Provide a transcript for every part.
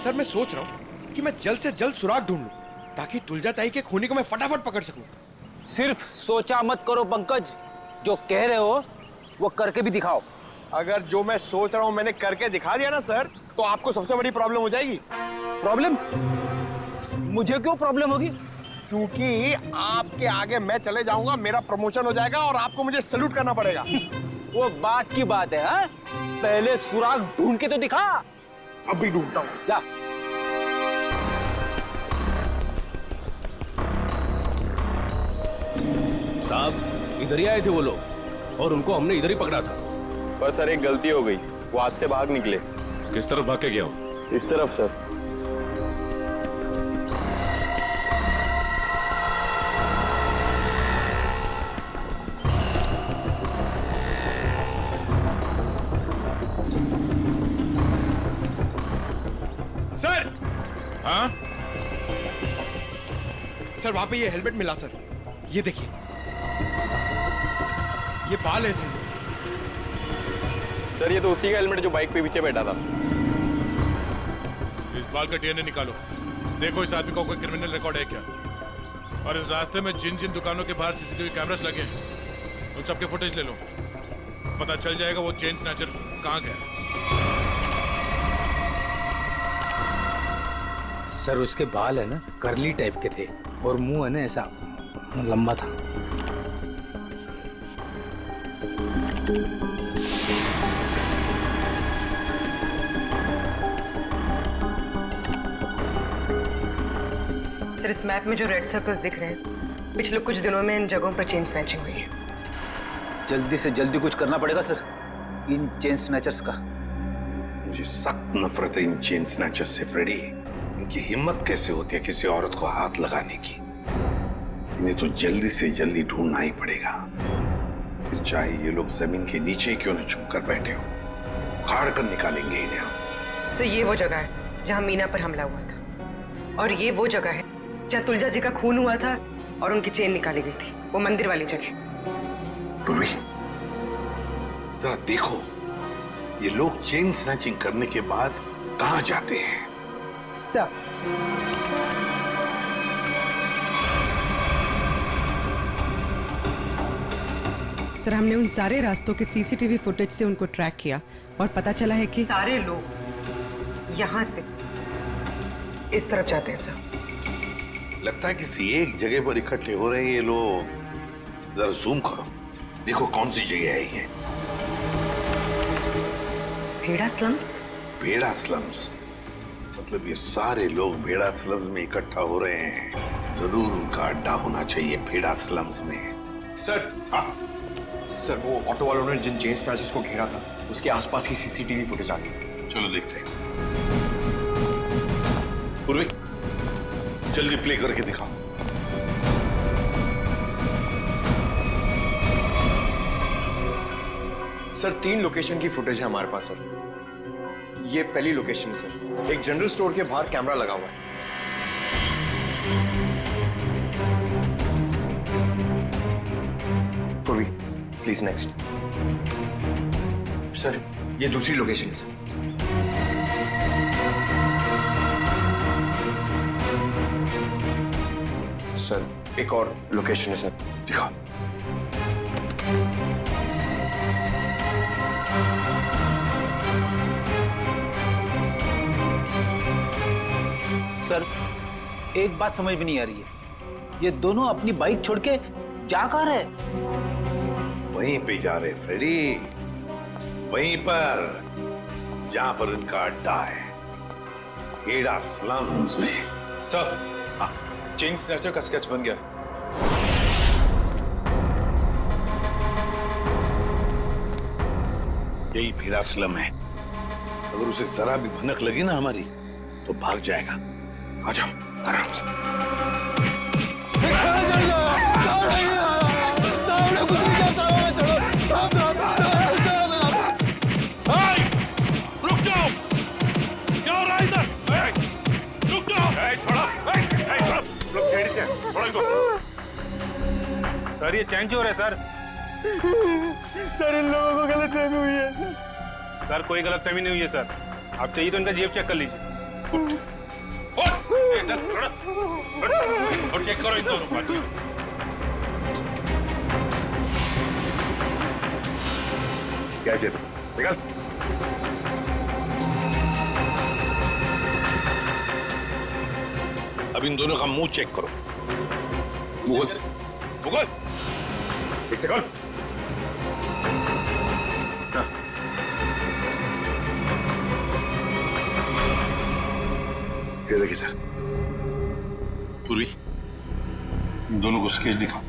Sir मैं सोच रहा हूँ कि मैं जल्द से जल्द सुराग ढूंढ लूं ताकि तुलजा ताई के खूनी को मैं फटाफट पकड़ सकूं। सिर्फ सोचा मत करो पंकज, जो कह रहे हो वो करके भी दिखाओ। अगर जो मैं सोच रहा हूँ मैंने करके दिखा दिया ना सर, तो आपको सबसे बड़ी प्रॉब्लम हो जाएगी। प्रॉब्लम? मुझे क्यों प्रॉब्लम होगी? क्योंकि आपके आगे मैं चले जाऊंगा, मेरा प्रमोशन हो जाएगा और आपको मुझे सैल्यूट करना पड़ेगा। वो बात की बात है, हाँ? पहले सुराग ढूंढ के तो दिखा। अभी ढूंढता हूँ। जा। साहब इधर ही आए थे वो लोग और उनको हमने इधर ही पकड़ा था। पर सर एक गलती हो गई, वो हाथ से भाग निकले। किस तरफ भाग के गया हो? इस तरफ सर। सर! हाँ? सर वहां पे ये हेलमेट मिला सर, ये देखिए, ये बाल है इस हेलमेट। सर ये तो उसी का हेलमेट जो बाइक पे पीछे बैठा था। इस बाल का डीएनए निकालो, देखो इस आदमी का कोई क्रिमिनल रिकॉर्ड है क्या। और इस रास्ते में जिन जिन दुकानों के बाहर सीसीटीवी कैमरास लगे हैं उन सबके फुटेज ले लो, पता चल जाएगा वो चेन स्नैचर कहाँ गया। सर उसके बाल है ना करली टाइप के थे और मुंह है ना ऐसा लंबा था। सर इस मैप में जो रेड सर्कल्स दिख रहे हैं, पिछले कुछ दिनों में इन जगहों पर चेन स्नैचिंग हुई है। जल्दी से जल्दी कुछ करना पड़ेगा सर इन चेन स्नैचर्स का। मुझे सख्त नफरत है इन चेन स्नैचर्स से फ्रेडी। इनकी हिम्मत कैसे होती है किसी औरत को हाथ लगाने की। इन्हें तो जल्दी से जल्दी ढूंढना ही पड़ेगा, फिर चाहे ये लोग जमीन के नीचे क्यों न छुप कर बैठे हो, उखाड़ कर निकालेंगे इन्हें हम। सर ये वो जगह है जहां मीना पर हमला हुआ था, और ये वो जगह है जहां तुलजा जी का खून हुआ था और उनकी चेन निकाली गई थी, वो मंदिर वाली जगह। पूर्वी जरा देखो, ये लोग चेन स्नैचिंग करने के बाद कहां जाते हैं। सर सर हमने उन सारे रास्तों के सीसीटीवी फुटेज से उनको ट्रैक किया और पता चला है कि सारे लोग यहाँ से इस तरफ जाते हैं सर। लगता है किसी एक जगह पर इकट्ठे हो रहे हैं ये लोग। जरा जूम करो, देखो कौन सी जगह है ये। भेड़ा स्लम्स? भेड़ा स्लम्स मतलब ये सारे लोग भेड़ा स्लम्स में इकट्ठा हो रहे हैं। जरूर उनका अड्डा होना चाहिए भेड़ा स्लम्स में। सर हाँ सर वो ऑटो वालों ने जिन चेन स्नैचर्स को घेरा था उसके आसपास की सीसीटीवी फुटेज आ गई। चलो देखते हैं। पूर्वी जल्दी प्ले करके दिखाओ। सर 3 लोकेशन की फुटेज है हमारे पास सर। ये पहली लोकेशन है सर, एक जनरल स्टोर के बाहर कैमरा लगा हुआ है। पूर्वी प्लीज नेक्स्ट। सर ये दूसरी लोकेशन है सर। सर एक और लोकेशन है सर, दिखाओ। सर एक बात समझ में नहीं आ रही है, ये दोनों अपनी बाइक छोड़ के जा कहाँ रहे? वहीं पे जा रहे फ्रेडी, वहीं पर जहां पर इनका अड्डा है, भेड़ा स्लम्स में। सर हाँ चेन स्नैचर का स्केच बन गया। यही भेड़ा स्लम है। अगर उसे जरा भी भनक लगी ना हमारी तो भाग जाएगा। आ जाओ आराम से। रुक जाओ, क्या हो रहा है इधर? रुक जाओ। छोड़ो, लोग सीढ़ी से छोड़ो इनको। सर ये चेंज हो रहा है सर। सर इन लोगों को गलतफहमी हुई है। सर कोई गलतफहमी नहीं हुई है सर, आप चाहिए तो इनका जेब चेक कर लीजिए। और चेक करो इन दोनों को। क्या चेक? निकल। अब इन दोनों का मुंह चेक करो। मुगल, मुगल, एक सेकंड। सर, ये देखिए सर। पूरी इन दोनों को स्केच दिखाओ।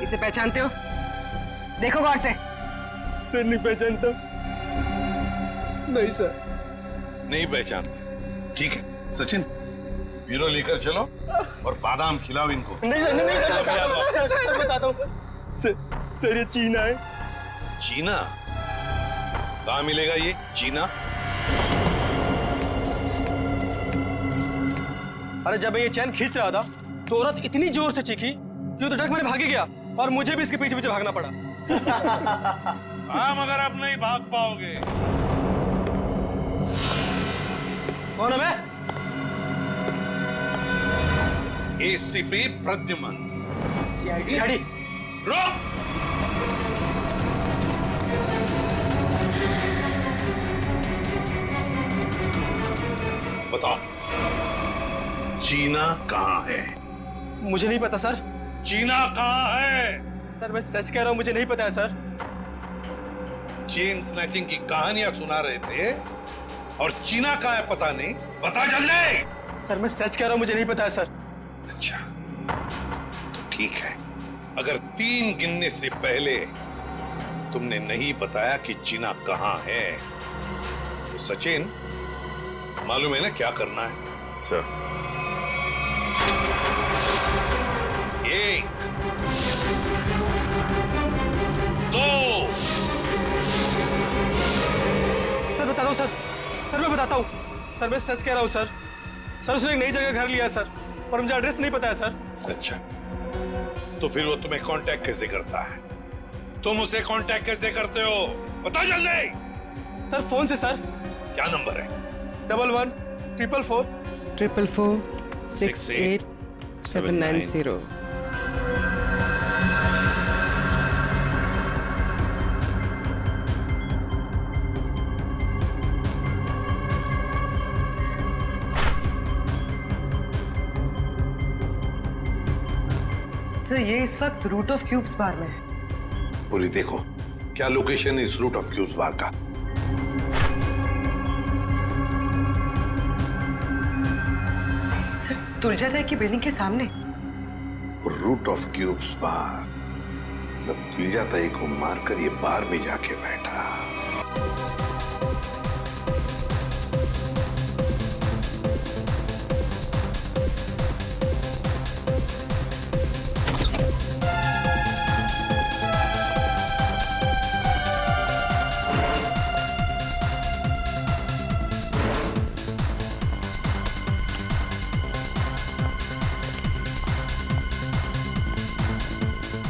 इसे पहचानते हो? देखो गौर से। सर नहीं पहचानता। नहीं सर। नहीं पहचानते, ठीक है। सचिन, ब्यूरो लेकर चलो और बादाम खिलाओ इनको। नहीं सर, नहीं सर, बताता हूँ। सर ये चीना है। चीना? कहाँ मिलेगा ये चीना? अरे जब ये चैन खींच रहा था तो औरत इतनी जोर से चीखी कि वो तो डर के मारे भाग ही गया और मुझे भी इसके पीछे पीछे भागना पड़ा। हाँ, मगर अब नहीं भाग पाओगे। कौन है मैं? एसीपी प्रद्युमन। सीआईडी। रुक! बताओ, चीना कहाँ है? मुझे नहीं पता सर। चीना कहाँ है? सर मैं सच कह रहा हूँ, मुझे नहीं पता है सर। चेन स्नैचिंग की कहानियां सुना रहे थे और चीना कहाँ है पता नहीं। बता जल्दी। सर मैं सच कह रहा हूँ, मुझे नहीं पता है सर। अच्छा, तो ठीक है। अगर 3 गिनने से पहले तुमने नहीं बताया कि चीना कहाँ है तो सचिन, मालूम है ना क्या करना है? सर। 1 2 सर बताता हूँ सर। सर मैं बताता हूँ। सर मैं सच कह रहा हूँ सर। सर उसने एक नई जगह घर लिया है सर और मुझे एड्रेस नहीं पता है सर। अच्छा, तो फिर वो तुम्हें कांटेक्ट कैसे करता है? तुम उसे कांटेक्ट कैसे करते हो? बता जल्दी। सर फोन से सर। क्या नंबर है? 11 444 444 68 790। सर ये इस वक्त रूट ऑफ क्यूब्स बार में है। पूरी देखो, क्या लोकेशन है इस रूट ऑफ क्यूब्स बार का? सर तुलजा दाई की बिल्डिंग के सामने। रूट ऑफ क्यूब्स बार मतलब तुलजा ताई को मारकर ये बार में जाके बैठा।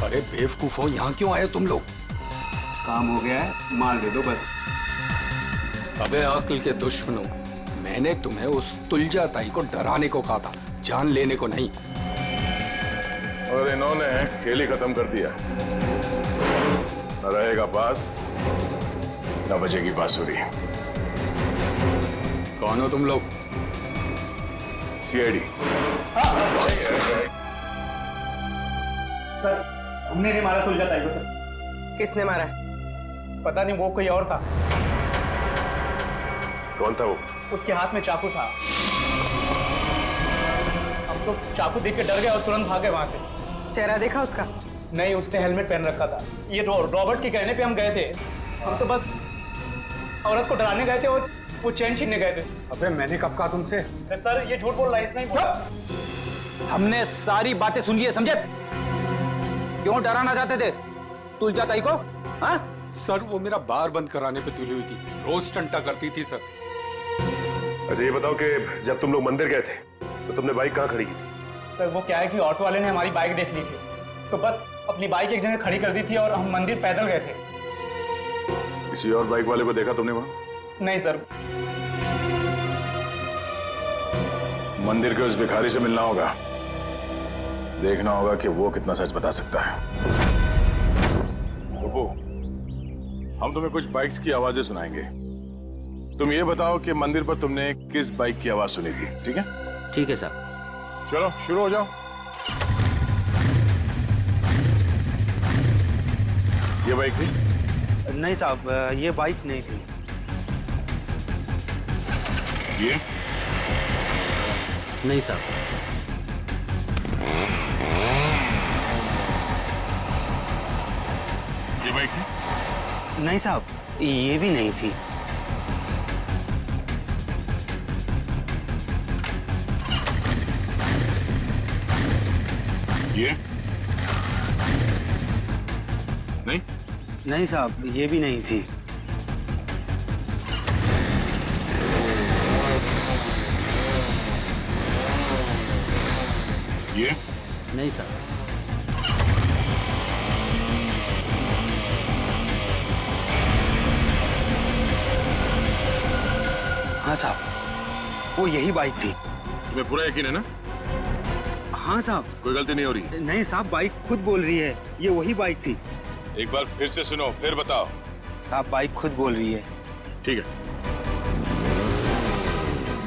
अरे बेवकूफो, यहाँ क्यों आए तुम लोग? काम हो गया है, मार दे दो बस। अबे अक्ल के दुश्मनों, मैंने तुम्हें उस तुलजा ताई को डराने को कहा था, जान लेने को नहीं। और इन्होंने खेल ही खत्म कर दिया। न रहेगा बास, न बजेगी बांसुरी। कौन हो तुम लोग? सीआईडी। सर हमने नहीं मारा तुलजा ताई को सर। किसने मारा? पता नहीं, वो कोई और था। कौन था वो? उसके हाथ में चाकू था। हम तो चाकू देख के डर गए और तुरंत भागे वहां से। चेहरा देखा उसका? नहीं, उसने हेलमेट पहन रखा था। ये रॉबर्ट के कहने पे हम गए थे। हम तो बस औरत को डराने गए थे और वो चैन छीनने गए थे। अबे मैंने कब कहा तुमसे? सर ये झूठ बोल रहा है, इसने ही बोला। हमने सारी बातें सुन ली है, समझे? क्यों डराना चाहते थे तुलजा ताई को? हाँ? सर वो मेरा बार बंद कराने पे तुली हुई थी, रोज टंटा करती थी सर। अच्छा ये बताओ कि जब तुम लोग मंदिर गए थे तो तुमने बाइक कहाँ खड़ी की थी? सर वो क्या है कि ऑटो वाले ने हमारी बाइक देख ली थी, तो बस अपनी बाइक एक जगह खड़ी कर दी थी और हम मंदिर पैदल गए थे। किसी और बाइक वाले को देखा तुमने वहां? नहीं सर। मंदिर के उस भिखारी से मिलना होगा, देखना होगा कि वो कितना सच बता सकता है। रुको, हम तुम्हें कुछ बाइक्स की आवाजें सुनाएंगे। तुम ये बताओ कि मंदिर पर तुमने किस बाइक की आवाज सुनी थी, ठीक है? ठीक है सर। चलो शुरू हो जाओ। ये बाइक थी? नहीं साहब, ये बाइक नहीं थी। ये? नहीं साहब। ये बाइक थी? नहीं साहब, ये भी नहीं थी। ये? नहीं? नहीं साहब, ये भी नहीं थी। ये? नहीं साहब। हाँ साहब, वो यही बाइक थी। तुम्हें पूरा यकीन है ना? हाँ साहब। कोई गलती नहीं हो रही? नहीं साहब, बाइक खुद बोल रही है, ये वही बाइक थी। एक बार फिर से सुनो, फिर बताओ। साहब, बाइक खुद बोल रही है। ठीक है।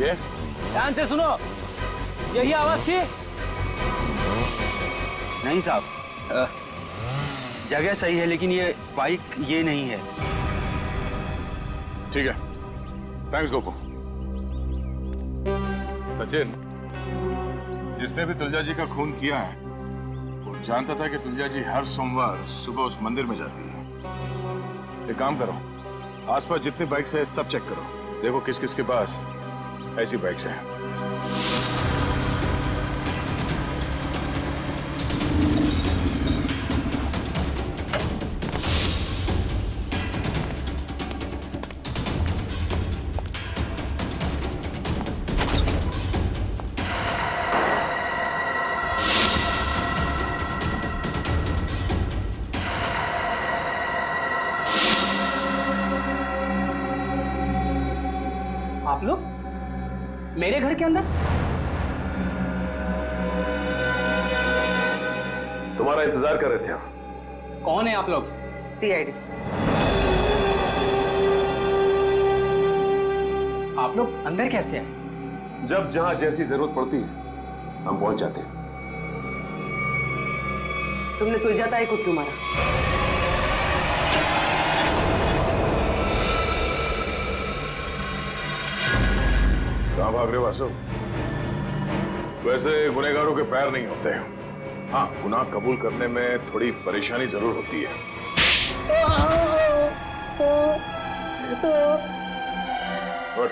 ये? ध्यान से सुनो, यही आवाज थी? नहीं साहब, जगह सही है लेकिन ये बाइक ये नहीं है। ठीक है, थैंक्स गोपू। सचिन, जिसने भी तुलजा जी का खून किया है वो जानता था कि तुलजा जी हर सोमवार सुबह उस मंदिर में जाती है। एक काम करो, आसपास जितने बाइक्स हैं सब चेक करो, देखो किस किस के पास ऐसी बाइक्स हैं। आप लोग मेरे घर के अंदर? तुम्हारा इंतजार कर रहे थे हम। कौन है आप लोग? सीआईडी। आप लोग अंदर कैसे आए? जब जहां जैसी जरूरत पड़ती है हम पहुंच जाते हैं। तुमने तुलजा ताई को क्यों मारा? कहां भाग रहे हो वासु? वैसे गुनहगारों के पैर नहीं होते हैं। हाँ, गुनाह कबूल करने में थोड़ी परेशानी जरूर होती है। उठ।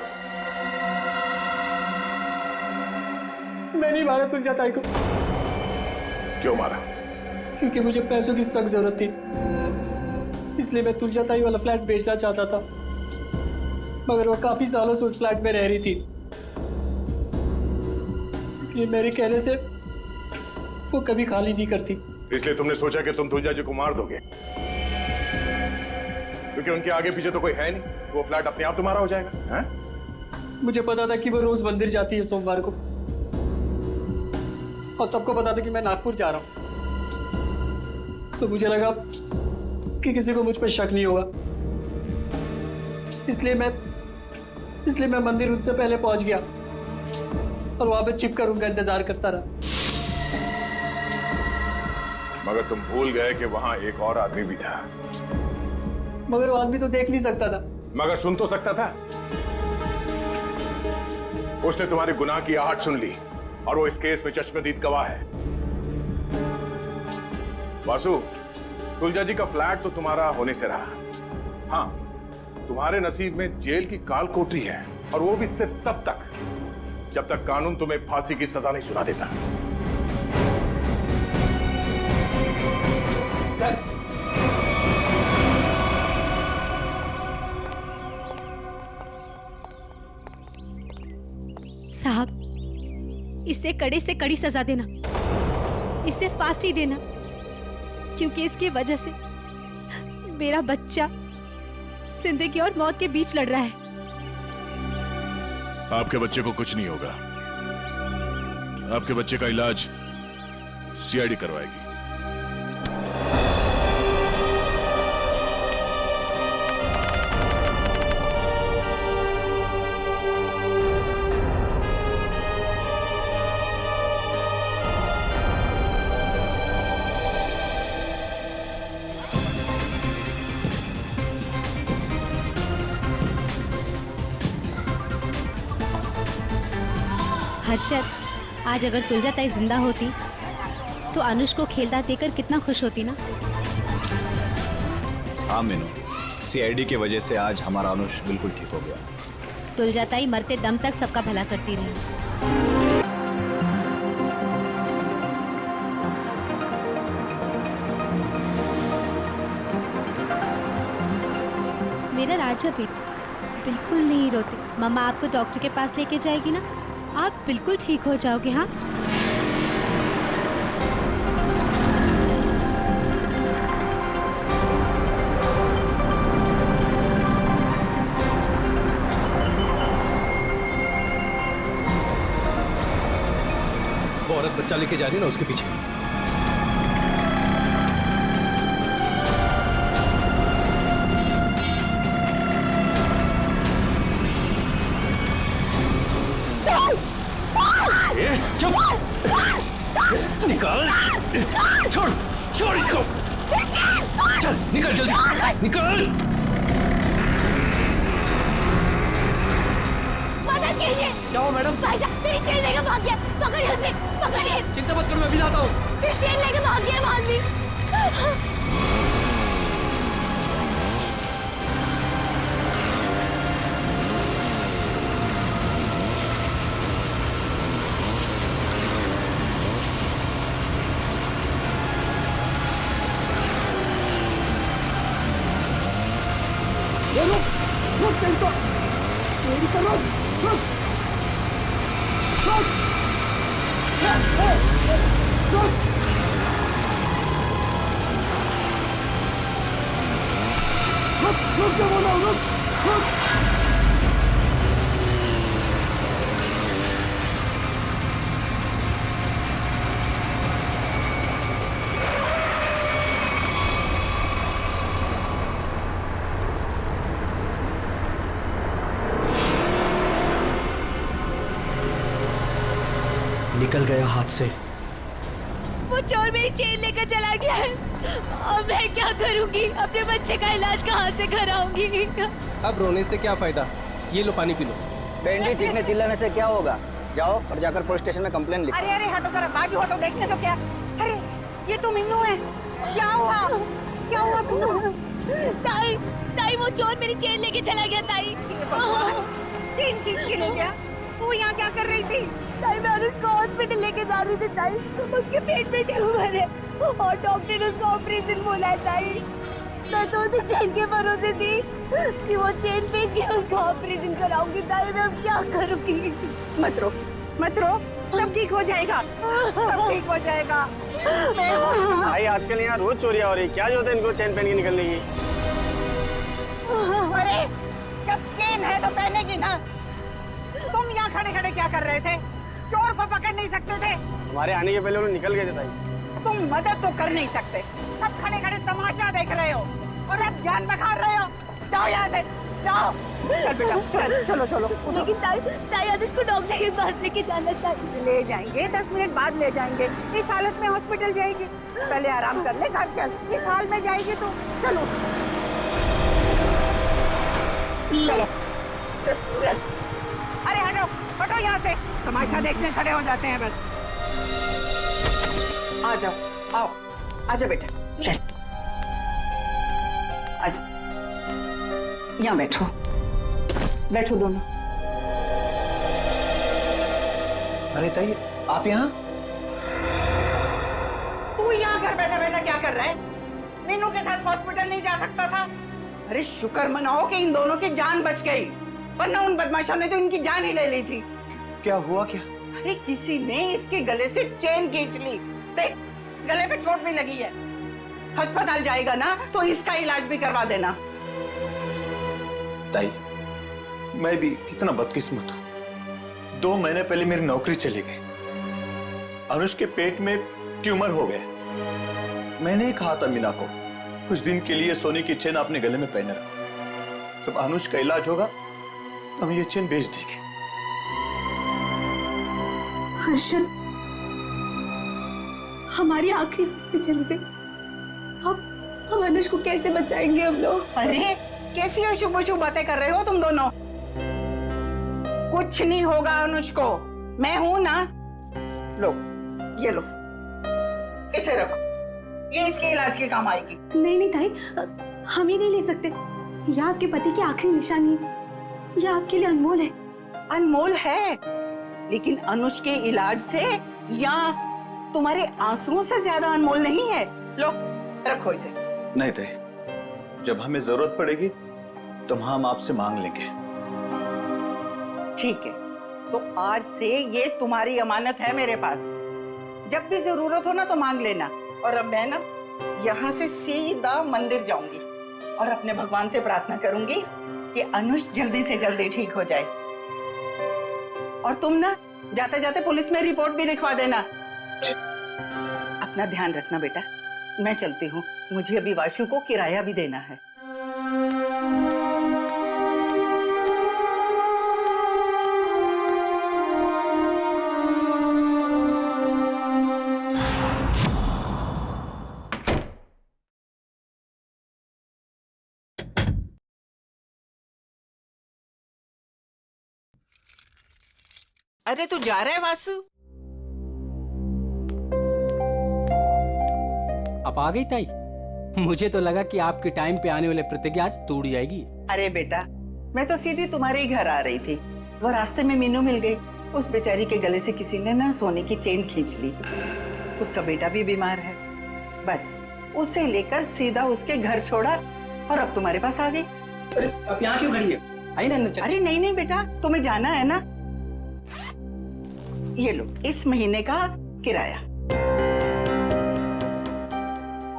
मैं नहीं मारा तुलजा ताई को। क्यों मारा? क्योंकि मुझे पैसों की सख्त जरूरत थी, इसलिए मैं तुलजा ताई वाला फ्लैट बेचना चाहता था, मगर वो काफी सालों से उस फ्लैट में रह रही थी, इसलिए मेरे कहने से वो कभी खाली नहीं करती। इसलिए तुमने सोचा कि तुम तुलजा जी को मार दोगे, क्योंकि उनके आगे पीछे तो कोई है नहीं, वो फ्लैट अपने आप तुम्हारा हो जाएगा। हैं? मुझे पता था कि वो रोज मंदिर जाती है सोमवार को, और सबको पता था कि मैं नागपुर जा रहा हूं, तो मुझे लगा कि किसी को मुझ पर शक नहीं होगा, इसलिए मैं मंदिर उनसे पहले पहुंच गया और वहां पे छिपकर उनका इंतजार करता रहा। मगर तुम भूल गए कि वहां एक और आदमी भी था। मगर वो आदमी तो देख नहीं सकता था। मगर सुन तो सकता था। उसने तुम्हारे गुनाह की आहट सुन ली और वो इस केस में चश्मदीद गवाह है। वासु, तुलजा जी का फ्लैट तो तुम्हारा होने से रहा। हाँ, तुम्हारे नसीब में जेल की काल कोठरी है, और वो भी सिर्फ तब तक जब तक कानून तुम्हें फांसी की सजा नहीं सुना देता। साहब, इसे कड़े से कड़ी सजा देना, इसे फांसी देना, क्योंकि इसकी वजह से मेरा बच्चा जिंदगी और मौत के बीच लड़ रहा है। आपके बच्चे को कुछ नहीं होगा। आपके बच्चे का इलाज सीआईडी करवाएगी। हर्षद, आज अगर तुलजा ताई जिंदा होती तो अनुष को खेलता देखकर कितना खुश होती ना। हाँ मीनू, सीआईडी की वजह से आज हमारा अनुष बिल्कुल ठीक हो गया। तुलजा ताई मरते दम तक सबका भला करती रही। मेरा राजा भी बिल्कुल नहीं रोते। मम्मा आपको डॉक्टर के पास लेके जाएगी ना, आप बिल्कुल ठीक हो जाओगे। हाँ, वो औरत बच्चा लेके जा रही है ना, उसके पीछे। निकाल, छोड़ छोड़ इसको, चल निकल जल्दी, निकल। मदद कीजिए। क्या हो मैडम? भाई साहब मेरी चेन लेके भाग गया, पकड़िए उसे, पकड़िए। चिंता मत करो, मैं भी लाता हूँ। मेरी चेन लेके भाग गया वो आदमी। निकल गया हाथ से। वो चोर मेरी चेन लेकर चला गया है। अब मैं क्या करूंगी? अपने बच्चे का इलाज कहाँ से कराऊंगी? अब रोने से क्या फायदा, ये लो पानी पी लो। बहन जी, चीखने चिल्लाने से क्या होगा? जाओ और जाकर पुलिस स्टेशन में कंप्लेन लिखो। अरे अरे हटो जरा, बाजू हटो, देखने तो क्या। अरे ये तो मीनू है। क्या हुआ? क्या हुआ मीनू? ताई, ताई वो चोर मेरी चेन लेके चला गया। ताई, चेन खींच के ले गया? तू यहाँ क्या कर रही थी? ताई मैं अनुष को हॉस्पिटल लेके जा रही थी। ताई उसके पेट में ट्यूमर है और डॉक्टर ने उसका ऑपरेशन बोला है। ताई मैं तो उसी चेन के भरोसे थी कि वो चेन बेच के उसका ऑपरेशन कराऊंगी। ताई मैं अब क्या करूंगी? मत रो, मत रो, सब ठीक हो जाएगा, सब ठीक हो जाएगा। भाई आजकल यहाँ रोज चोरियां हो रही, क्या जो है इनको चेन पहन के निकलने की? अरे जब चेन है तो पहनेगी ना। तुम यहाँ खड़े खड़े क्या कर रहे थे? चोर को पकड़ नहीं सकते थे? हमारे आने के पहले वो निकल गए थे भाई। तुम मदद तो कर नहीं सकते, सब खड़े खड़े तमाशा देख रहे हो और अब जान बखा रहे हो। जाओ यहाँ से, जाओ। चल बेटा, चल, चलो चलो। लेकिन ताई अनुष को डॉक्टर के पास लेके जाना चाहिए। ले जाएंगे, 10 मिनट बाद ले जाएंगे। इस हालत में हॉस्पिटल जाएगी? पहले आराम कर ले, घर चल। इस हाल में जाएगी तो चलो चलो, चल चल। अरे हटो हटो यहाँ से, तमाशा देखने खड़े हो जाते हैं बस। आ जाओ, आओ, आजा बेटा, चल आजा, यहाँ बैठो, बैठो दोनों। अरे ताई, आप यहाँ? तू यहाँ घर बैठा बैठा क्या कर रहा है? मीनू के साथ हॉस्पिटल नहीं जा सकता था? अरे शुक्र मनाओ कि इन दोनों की जान बच गई, वरना उन बदमाशों ने तो इनकी जान ही ले ली थी। क्या हुआ क्या? अरे किसी ने इसके गले से चेन खींच ली, देख गले पे चोट भी लगी है। अस्पताल जाएगा ना तो इसका इलाज भी करवा देना। ताई, मैं भी कितना बदकिस्मत हूं। 2 महीने पहले मेरी नौकरी चली गई। अनुष के पेट में ट्यूमर हो गया। मैंने ही कहा था मीना को कुछ दिन के लिए सोने की चेन अपने गले में पहने रखो। जब अनुष का इलाज होगा तो हम ये चेन बेच देंगे। हर्षद, हमारी आखिरी बस पे चली गई। हम अनुष को कैसे बचाएंगे हम लोग? अरे कैसी अशुभ अशुभ बातें कर रहे हो तुम दोनों? कुछ नहीं होगा अनुष को, मैं हूं ना। लो ये लो, इसे रखो, ये इसके इलाज के काम आएगी। नहीं नहीं ताई, हम ही नहीं ले सकते। यह आपके पति की आखिरी निशानी है, यह आपके लिए अनमोल है। अनमोल है, लेकिन अनुष के इलाज से या तुम्हारे आंसुओं से ज्यादा अनमोल नहीं है। लो रखो इसे। नहीं ताई, जब हमें जरूरत पड़ेगी तो हम आपसे मांग लेंगे। ठीक है, तो आज से ये तुम्हारी अमानत है मेरे पास। जब भी जरूरत हो ना तो मांग लेना। और अब मैं ना यहाँ से सीधा मंदिर जाऊंगी और अपने भगवान से प्रार्थना करूंगी कि अनुष जल्दी से जल्दी ठीक हो जाए। और तुम ना जाते जाते पुलिस में रिपोर्ट भी लिखवा देना। अपना ध्यान रखना बेटा, मैं चलती हूँ, मुझे अभी वाशु को किराया भी देना है। अरे तू जा रहा है वासु? आप आ गई ताई? मुझे तो लगा कि आपके टाइम पे आने वाले प्रतिज्ञा आज टूट जाएगी। अरे बेटा, मैं तो सीधी तुम्हारे ही घर आ रही थी। वो रास्ते में मीनू मिल गई। उस बेचारी के गले से किसी ने ना सोने की चेन खींच ली। उसका बेटा भी बीमार है। बस उसे लेकर सीधा उसके घर छोड़ा और अब तुम्हारे पास आ गई। अब यहाँ क्यों खड़ी है? आई ना। अरे नहीं नहीं बेटा, तुम्हें जाना है ना। ये लो इस महीने का किराया।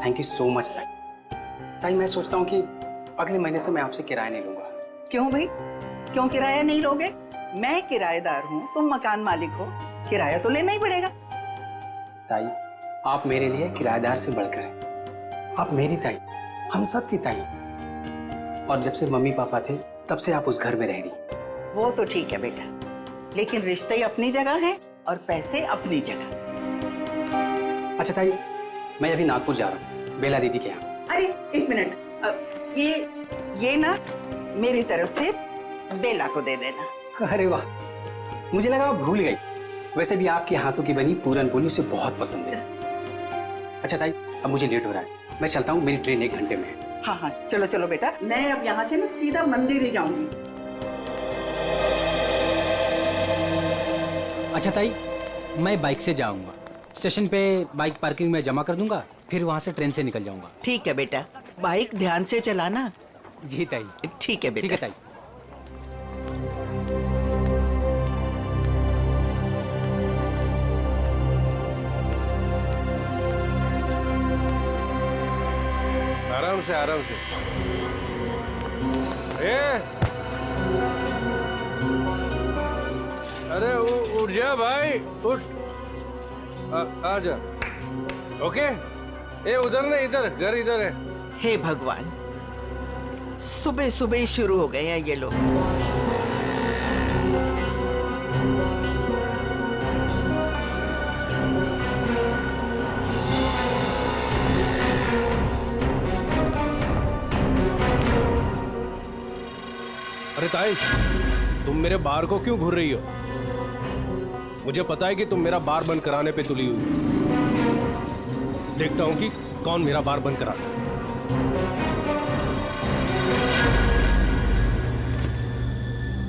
थैंक यू सो मच ताई। ताई मैं सोचता हूँ कि अगले महीने से मैं आपसे किराया नहीं लूंगा। क्यों भाई, क्यों किराया नहीं लोगे? मैं किराएदार हूँ, तुम मकान मालिक हो, किराया तो लेना ही पड़ेगा। ताई आप मेरे लिए किराएदार से बढ़कर हैं। आप मेरी ताई, हम सब की ताई। और जब से मम्मी पापा थे तब से आप उस घर में रह रही। वो तो ठीक है बेटा, लेकिन रिश्ते अपनी जगह हैं और पैसे अपनी जगह। अच्छा ताई, मैं अभी नागपुर जा रहा हूँ बेला दीदी के यहाँ। अरे एक मिनट, ये ना मेरी तरफ से बेला को दे देना। अरे वाह, मुझे लगा आप भूल गई। वैसे भी आपके हाथों की बनी पूरन पोली उसे बहुत पसंद है। अच्छा ताई, अब मुझे लेट हो रहा है, मैं चलता हूँ, मेरी ट्रेन 1 घंटे में है। हाँ हाँ चलो चलो बेटा, मैं अब यहाँ से ना सीधा मंदिर ही जाऊंगी। अच्छा ताई, मैं बाइक से जाऊंगा। स्टेशन पे बाइक पार्किंग में जमा कर दूंगा, फिर वहां से ट्रेन से निकल जाऊंगा। ठीक है बेटा, बाइक ध्यान से चलाना। जी ताई। ठीक है बेटा। ठीक है ताई। आराम से आराम से। अरे उठ जा भाई, उठ। आ जा। ओके, उधर नहीं, इधर घर इधर है। हे भगवान, सुबह सुबह शुरू हो गए हैं ये लोग। अरे ताई, तुम मेरे बार को क्यों घूर रही हो? मुझे पता है कि तुम मेरा बार बंद कराने पे तुली हुई। देखता हूं कि कौन मेरा बार बंद कराता है।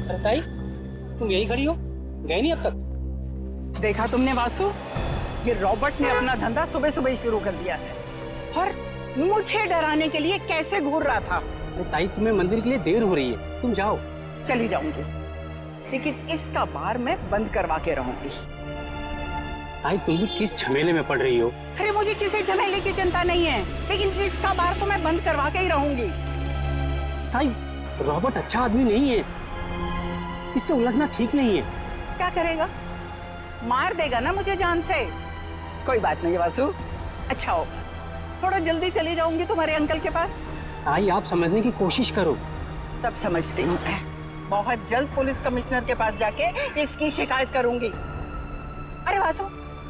अरे ताई, तुम यही खड़ी हो, गए नहीं अब तक? देखा तुमने वासु, ये रॉबर्ट ने अपना धंधा सुबह सुबह ही शुरू कर दिया है और मुझे डराने के लिए कैसे घूर रहा था। ताई, तुम्हें मंदिर के लिए देर हो रही है, तुम जाओ। चली जाऊंगी, लेकिन इसका बार मैं बंद करवा के रहूंगी। ताई, तुम भी किस झमेले में पड़ रही हो? अरे मुझे किसी झमेले की चिंता नहीं है, लेकिन इसका बार तो मैं बंद करवा के ही रहूंगी। ताई, रॉबर्ट अच्छा आदमी नहीं है, इससे उलझना ठीक नहीं है। क्या करेगा? मार देगा ना मुझे जान से। कोई बात नहीं वासु, अच्छा होगा। थोड़ा जल्दी चली जाऊंगी तुम्हारे अंकल के पास। ताई आप समझने की कोशिश करो। सब समझती हूँ मैं। बहुत जल्द पुलिस कमिश्नर के पास जाके इसकी शिकायत करूंगी। अरे वासु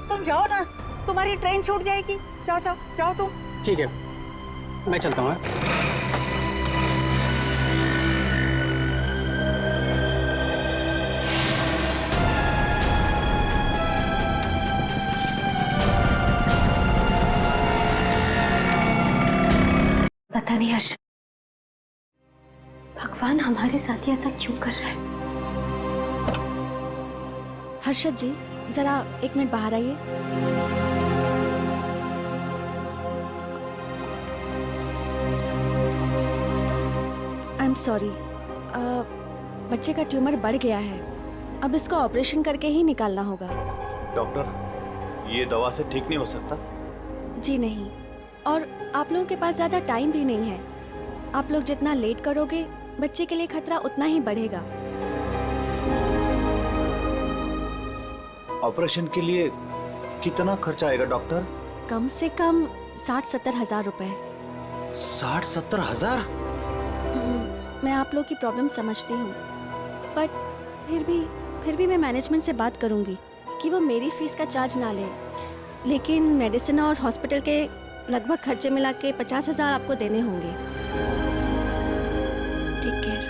तुम जाओ ना, तुम्हारी ट्रेन छूट जाएगी। जाओ जाओ जाओ तुम। ठीक है, मैं चलता हूँ। पता नहीं हर्ष, भगवान हमारे साथ ऐसा क्यों कर रहा है। हर्षद जी जरा 1 मिनट बाहर आइए। आई एम सॉरी, बच्चे का ट्यूमर बढ़ गया है। अब इसको ऑपरेशन करके ही निकालना होगा। डॉक्टर, ये दवा से ठीक नहीं हो सकता? जी नहीं, और आप लोगों के पास ज़्यादा टाइम भी नहीं है। आप लोग जितना लेट करोगे बच्चे के लिए खतरा उतना ही बढ़ेगा। ऑपरेशन के लिए कितना खर्चा आएगा डॉक्टर? कम से कम 60-70 हज़ार रुपए। 60-70 हजार? मैं आप लोग की प्रॉब्लम समझती हूँ, बट फिर भी मैं मैनेजमेंट से बात करूँगी कि वो मेरी फीस का चार्ज ना ले। लेकिन मेडिसिन और हॉस्पिटल के लगभग खर्चे मिला के 50 हज़ार आपको देने होंगे। Take care.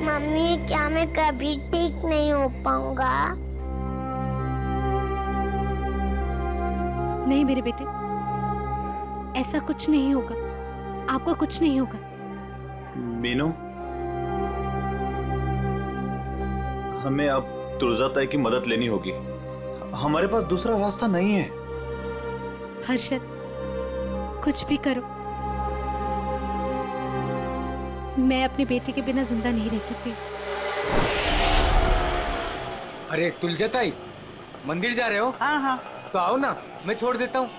मम्मी क्या मैं कभी ठीक नहीं हो पाऊंगा? नहीं मेरे बेटे, ऐसा कुछ नहीं होगा, आपको कुछ नहीं होगा। मीनू, हमें अब तुलजा ताई की मदद लेनी होगी। हमारे पास दूसरा रास्ता नहीं है। हर्षद, कुछ भी करो, मैं अपने बेटे के बिना जिंदा नहीं रह सकती। अरे तुलजा ताई, मंदिर जा रहे हो? हाँ हाँ। तो आओ ना, मैं छोड़ देता हूँ।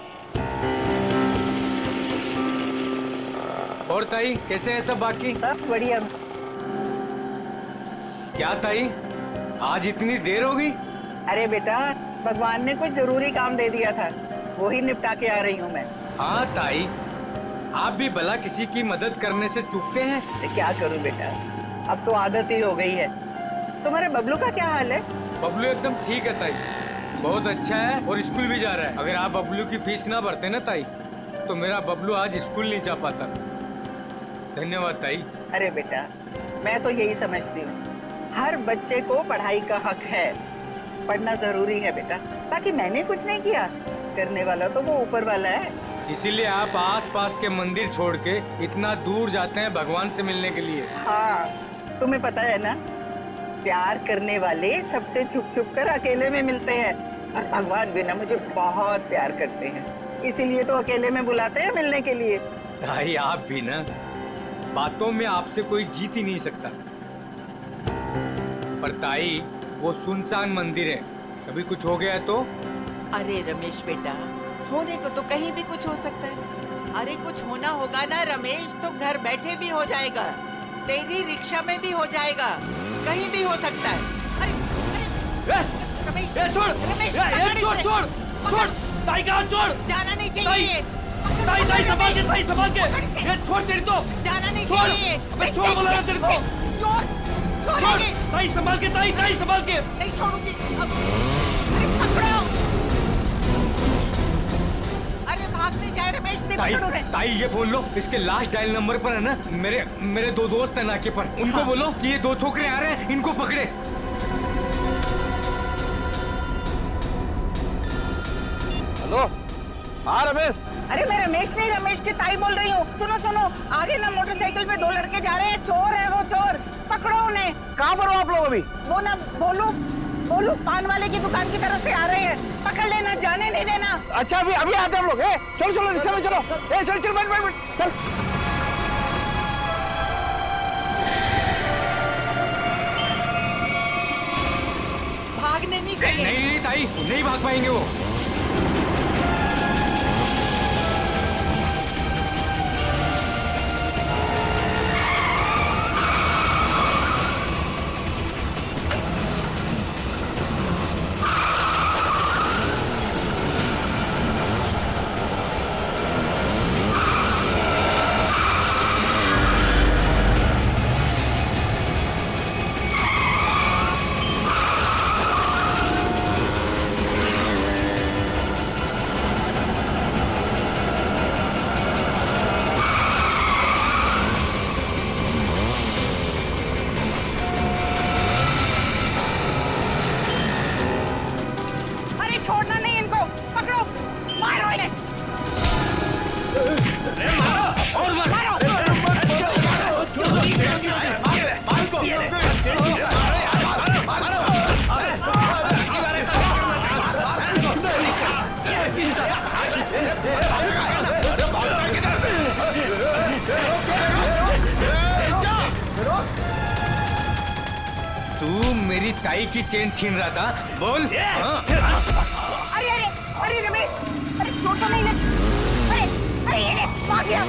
और ताई कैसे है सब बाकी? सब बढ़िया। क्या ताई, आज इतनी देर हो गई? अरे बेटा, भगवान ने कुछ जरूरी काम दे दिया था, वही निपटा के आ रही हूँ मैं। हाँ ताई, आप भी भला किसी की मदद करने से चूकते हैं? तो क्या करूँ बेटा, अब तो आदत ही हो गई है। तुम्हारे बबलू का क्या हाल है? बबलू एकदम ठीक है ताई, बहुत अच्छा है और स्कूल भी जा रहा है। अगर आप बबलू की फीस ना भरते ना ताई, तो मेरा बबलू आज स्कूल नहीं जा पाता। धन्यवाद ताई। अरे बेटा, मैं तो यही समझती हूँ, हर बच्चे को पढ़ाई का हक है, पढ़ना जरूरी है बेटा। बाकी मैंने कुछ नहीं किया, करने वाला तो वो ऊपर वाला है। इसीलिए आप आस-पास के मंदिर छोड़ के इतना दूर जाते हैं भगवान से मिलने के लिए। हाँ, तुम्हें पता है ना, प्यार करने वाले सबसे छुप छुप कर अकेले में मिलते हैं, और भगवान भी ना मुझे बहुत प्यार करते हैं, इसीलिए तो अकेले में बुलाते हैं मिलने के लिए। ताई आप भी ना, बातों में आपसे कोई जीत ही नहीं सकता। पर ताई, वो सुनसान मंदिर है, कभी कुछ हो गया तो? अरे रमेश बेटा, होने को तो कहीं भी कुछ हो सकता है। अरे कुछ होना होगा ना रमेश, तो घर बैठे भी हो जाएगा, तेरी रिक्शा में भी हो जाएगा, कहीं भी हो सकता है। अरे रमेश, छोड़, छोड़, छोड़, छोड़, ताई का हाथ छोड़। जाना नहीं चाहिए। ताई, ताई संभाल के, ताई संभाल के, ये छोड़ तेरी तो। जाना नहीं छोड़, चाहिए। मैं छोड़ बोला ना तेरे को। छोड़, ताई संभाल के, ताई, ताई संभाल के। नहीं छोड़ूंगी। अरे पकड़ो। अरे भागने जाए रमेश, से पकड़ो रे। ताई ये बोल लो, इसके लास्ट डायल नंबर पर है ना, मेरे 2 दोस्त हैं नाके पर, उनको बोलो कि ये 2 छोकरे आ रहे हैं, इनको पकड़े। हेलो, हाँ रमेश। अरे मैं रमेश नहीं, रमेश की ताई बोल रही हूँ। सुनो सुनो, आगे ना मोटरसाइकिल पे 2 लड़के जा रहे हैं, चोर है वो, चोर, पकड़ो उन्हें। कहाँ पर हो आप लोग अभी? वो ना बोलू पान वाले की दुकान की तरफ से आ रहे हैं, पकड़ लेना, जाने नहीं देना। अच्छा अभी अभी आते हम लोग। चलो चलो रिक्शा में चलो। चल चल बैठ चल। भागने नहीं चाहिए। नहीं ताई, नहीं भाग पाएंगे वो। अरे छोड़ना नहीं इनको, पकड़ो, मारो इन्हें। और मारो। तू मेरी ताई की चेन छीन रहा था, बोल। अरे अरे अरे रमेश, अरे चोट तो नहीं लगी? अरे अरे ये ले, भाग गया।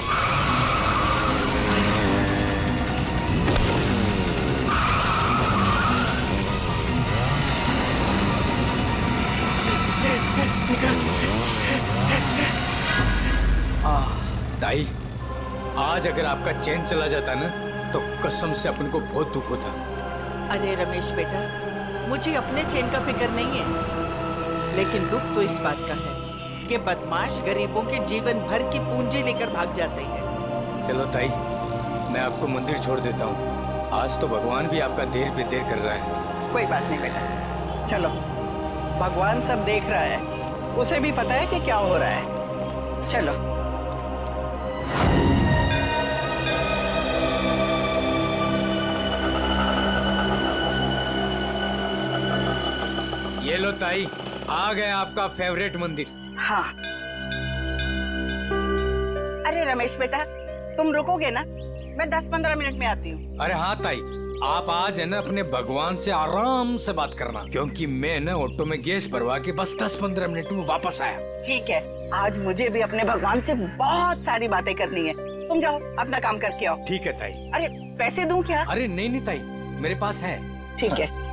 ताई, आज अगर आपका चैन चला जाता ना तो कसम से अपन को बहुत दुख होता। अरे रमेश बेटा, मुझे अपने चैन का फिक्र नहीं है, लेकिन दुख तो इस बात का है कि बदमाश गरीबों के जीवन भर की पूंजी लेकर भाग जाते हैं। चलो ताई, मैं आपको मंदिर छोड़ देता हूँ। आज तो भगवान भी आपका देर पे देर कर रहा है। कोई बात नहीं बेटा, चलो, भगवान सब देख रहा है, उसे भी पता है कि क्या हो रहा है। चलो। ये लो ताई, आ गए आपका फेवरेट मंदिर। हाँ। अरे रमेश बेटा, तुम रुकोगे ना? मैं 10-15 मिनट में आती हूँ। अरे हाँ ताई, आप आज है ना अपने भगवान से आराम से बात करना, क्योंकि मैं ना ऑटो में गैस भरवा के बस 10-15 मिनट में वापस आया। ठीक है, आज मुझे भी अपने भगवान से बहुत सारी बातें करनी है। तुम जाओ, अपना काम करके आओ। ठीक है ताई। अरे पैसे दूं क्या? अरे नहीं ताई, मेरे पास है। ठीक है।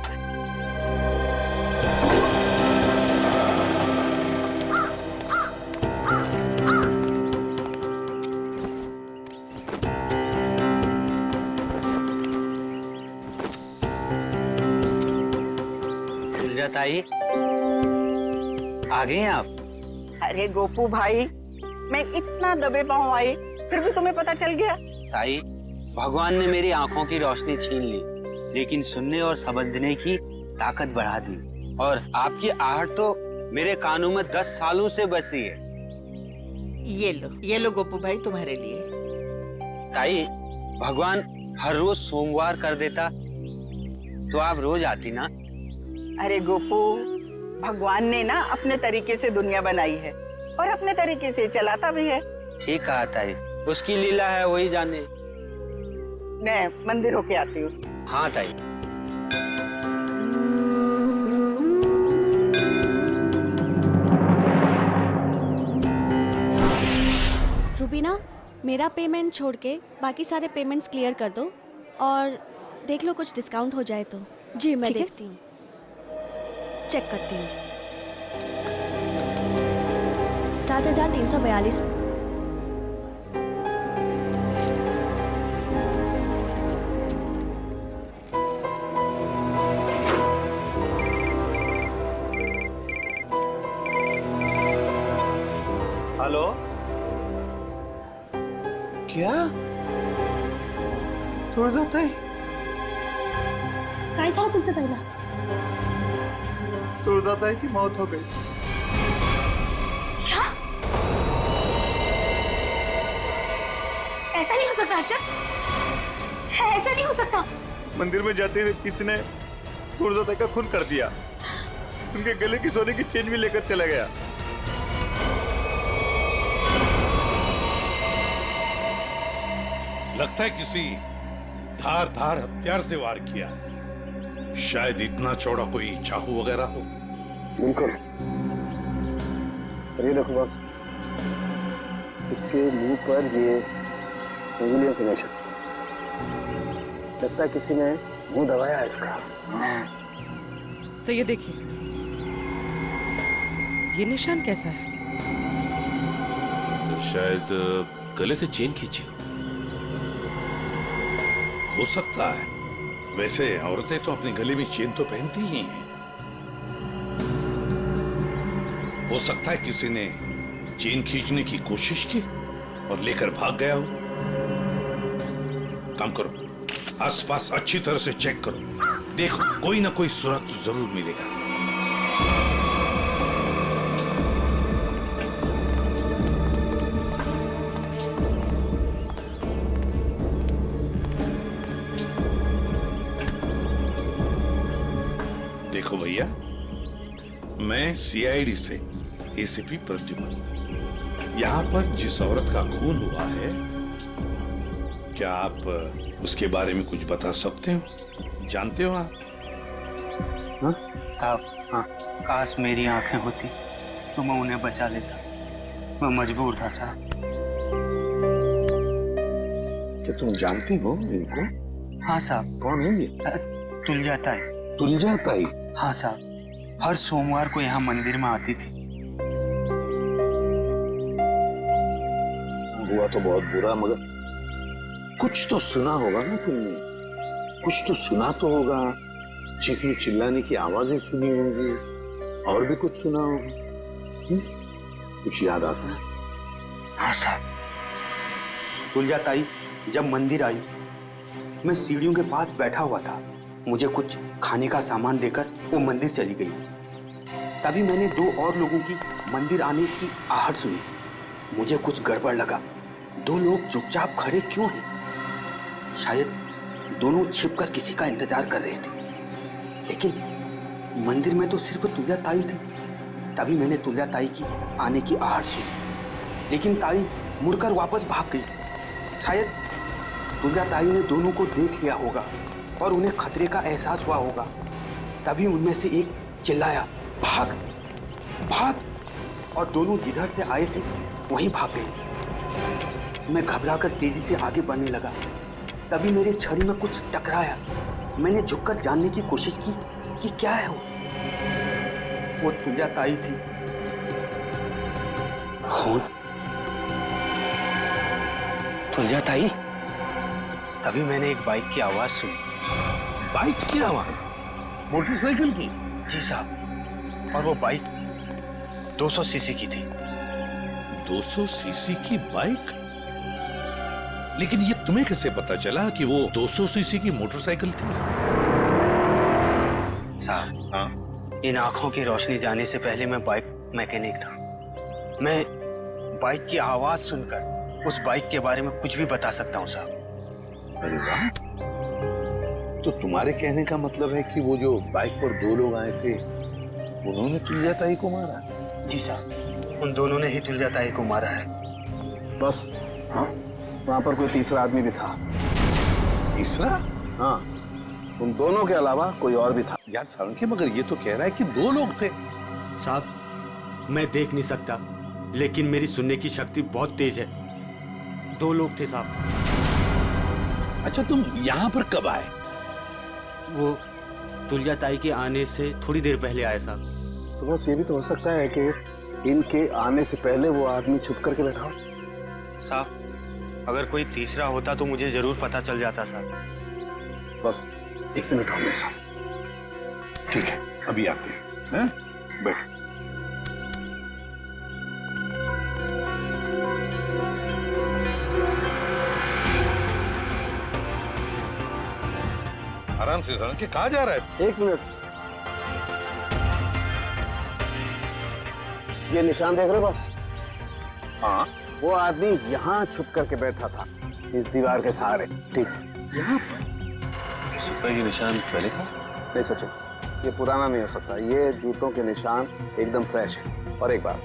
ताई, आ गए हैं आप? अरे गोपू भाई, मैं इतना दबे पाँव आई, फिर भी तुम्हें पता चल गया? ताई, भगवान ने मेरी आंखों की रोशनी छीन ली, लेकिन सुनने और समझने की ताकत बढ़ा दी। और आपकी आहट तो मेरे कानों में 10 सालों से बसी है। ये लो गोपू भाई, तुम्हारे लिए। ताई, भगवान हर रोज सोमवार कर देता तो आप रोज आती ना। अरे गोपू, भगवान ने ना अपने तरीके से दुनिया बनाई है और अपने तरीके से चलाता भी है। ठीक कहा ताई, उसकी लीला है, वही जाने। मैं मंदिर होके आती हूँ। हाँ ताई। रूबीना, मेरा पेमेंट छोड़ के बाकी सारे पेमेंट्स क्लियर कर दो और देख लो कुछ डिस्काउंट हो जाए तो। जी मैं देखती हूँ, चेक करती हूँ। 7,342। हेलो, क्या तुळजाताई? काय झालं तुझं ताईला? तुळजाताई की मौत हो गई। क्या? ऐसा नहीं हो सकता अर्शद, ऐसा नहीं हो सकता। मंदिर में जाते हुए किसी ने तुळजाताई का खून कर दिया, उनके गले की सोने की चेन भी लेकर चला गया। लगता है किसी धार हथियार से वार किया है। शायद इतना चौड़ा कोई चाकू वगैरह हो। बिल्कुल। और ये देखो बस, इसके मुंह पर ये उंगलियों के निशान, लगता है किसी ने मुंह दबाया है इसका। सर ये देखिए, ये निशान कैसा है? तो शायद गले से चेन खींची हो सकता है। वैसे औरतें तो अपने गले में चेन तो पहनती ही हैं। हो सकता है किसी ने चेन खींचने की कोशिश की और लेकर भाग गया हो। काम करो, आसपास अच्छी तरह से चेक करो, देखो कोई ना कोई सुराग तो जरूर मिलेगा। देखो भैया, मैं सीआईडी से एसीपी प्रद्युमन, यहाँ पर जिस औरत का खून हुआ है, क्या आप उसके बारे में कुछ बता सकते हो? जानते हो आप? हाँ साहब, हाँ। काश मेरी आंखें होती तो मैं उन्हें बचा लेता। मैं मजबूर था साहब। क्या तुम जानती हो इनको? हाँ साहब। कौन है ये? तुलजा ताई। तुलजा ताई? हाँ साहब, हर सोमवार को यहाँ मंदिर में आती थी। हुआ तो बहुत बुरा, मगर कुछ तो सुना होगा ना तुमने? कुछ तो सुना तो होगा। चीखने चिल्लाने की आवाजें सुनी होंगी, और भी कुछ सुना होगा। कुछ याद आता है? हाँ साहब, तुलजा ताई जब मंदिर आई, मैं सीढ़ियों के पास बैठा हुआ था। मुझे कुछ खाने का सामान देकर वो मंदिर चली गई। तभी मैंने दो और लोगों की मंदिर आने की आहट सुनी। मुझे कुछ गड़बड़ लगा। दो लोग चुपचाप खड़े क्यों हैं? शायद दोनों छिपकर किसी का इंतजार कर रहे थे। लेकिन मंदिर में तो सिर्फ तुलजा ताई थी। तभी मैंने तुलजा ताई की आने की आहट सुनी, लेकिन ताई मुड़कर वापस भाग गई। शायद तुलजा ताई ने दोनों को देख लिया होगा और उन्हें खतरे का एहसास हुआ होगा। तभी उनमें से एक चिल्लाया, भाग भाग, और दोनों जिधर से आए थे वहीं भाग गए। मैं घबराकर तेजी से आगे बढ़ने लगा। तभी मेरे छड़ी में कुछ टकराया। मैंने झुककर जानने की कोशिश की कि क्या है वो तुलजा ताई थी। खून? तुलजा ताई? तभी मैंने एक बाइक की आवाज सुनी। बाइक की आवाज? मोटरसाइकिल की? जी साहब, और वो बाइक 200 सीसी की थी। 200 सीसी की बाइक? लेकिन ये तुम्हें कैसे पता चला कि वो 200 सीसी की मोटरसाइकिल थी? साहब, हाँ, इन आंखों की रोशनी जाने से पहले मैं बाइक मैकेनिक था। मैं बाइक की आवाज सुनकर उस बाइक के बारे में कुछ भी बता सकता हूँ साहब। अरे वाह, तो तुम्हारे कहने का मतलब है कि वो जो बाइक पर दो लोग आए थे, उन्होंने तुलजा ताई को मारा? जी साहब, उन दोनों ने ही तुलजा ताई को मारा है। बस हाँ, वहां पर कोई तीसरा आदमी भी था। तीसरा? हाँ, उन दोनों के अलावा कोई और भी था। यार सालुंखे, मगर ये तो कह रहा है कि दो लोग थे। साहब, मैं देख नहीं सकता, लेकिन मेरी सुनने की शक्ति बहुत तेज है। 2 लोग थे साहब। अच्छा, तुम यहाँ पर कब आए? वो तुलजा ताई के आने से थोड़ी देर पहले आए साहब। तो बस ये भी तो हो सकता है कि इनके आने से पहले वो आदमी छुप करके बैठा हो। साहब, अगर कोई तीसरा होता तो मुझे जरूर पता चल जाता साहब। बस 1 मिनट और मेरे साथ। ठीक है, अभी आते हैं। बैठ। आराम से सालुंखे, कहाँ जा रहा है? 1 मिनट। ये निशान देख रहे हो बस? हाँ, वो आदमी यहाँ छुप करके बैठा था, इस दीवार के सहारे। ठीक, यहाँ पर सकता है ये निशान पहले का? नहीं सचिन, ये पुराना नहीं हो सकता। ये जूतों के निशान एकदम फ्रेश है। और एक बात,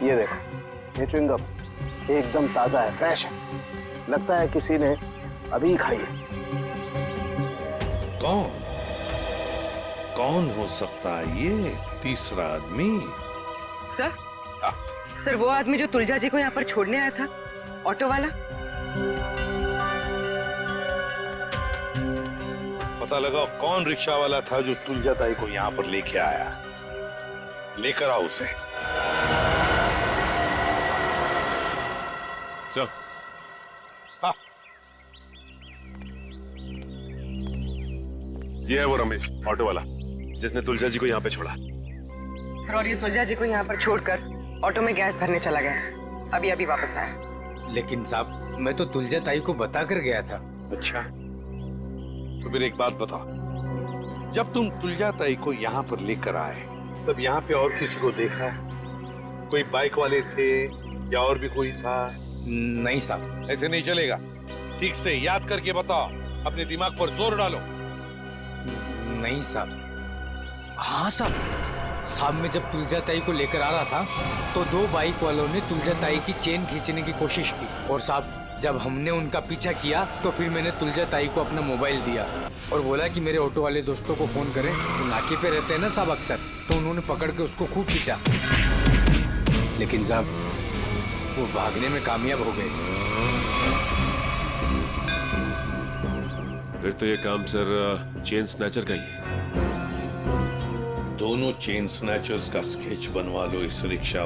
ये देखो, ये च्युइंगम एकदम ताजा है, फ्रेश है। लगता है किसी ने अभी खाई है। कौन कौन हो सकता है ये तीसरा आदमी? सर वो आदमी जो तुलजा जी को यहाँ पर छोड़ने आया था, ऑटो वाला। पता लगा कौन रिक्शा वाला था जो तुलजा ताई को यहाँ पर लेके आया। लेकर आओ उसे। सर, ये है वो रमेश, ऑटो वाला, जिसने तुलजा जी को यहाँ पे छोड़ा। सर और ये तुलजा जी को यहाँ पर छोड़कर ऑटो में गैस भरने चला गया, अभी अभी वापस आया। लेकिन साहब मैं तो तुलजा ताई को बता कर गया था। अच्छा, तो फिर एक बात बताओ, जब तुम तुलजा ताई को यहाँ पर लेकर आए तब यहाँ पे और किसी को देखा? कोई बाइक वाले थे या और भी कोई था? नहीं साहब। ऐसे नहीं चलेगा, ठीक से याद करके बताओ, अपने दिमाग पर जोर डालो। नहीं साहब। हाँ साहब मैं जब तुलजा ताई को लेकर आ रहा था तो दो बाइक वालों ने तुलजा ताई की चेन खींचने की कोशिश की, और साहब जब हमने उनका पीछा किया तो फिर मैंने तुलजा ताई को अपना मोबाइल दिया और बोला कि मेरे ऑटो वाले दोस्तों को फोन करें। तो नाके पे रहते हैं ना साहब अक्सर, तो उन्होंने पकड़ के उसको खूब पीटा, लेकिन साहब वो भागने में कामयाब हो गए। फिर तो ये काम सर चेन स्नैचर का ही है। दोनों चेन स्नैचर्स का स्केच बनवा लो इस रिक्शा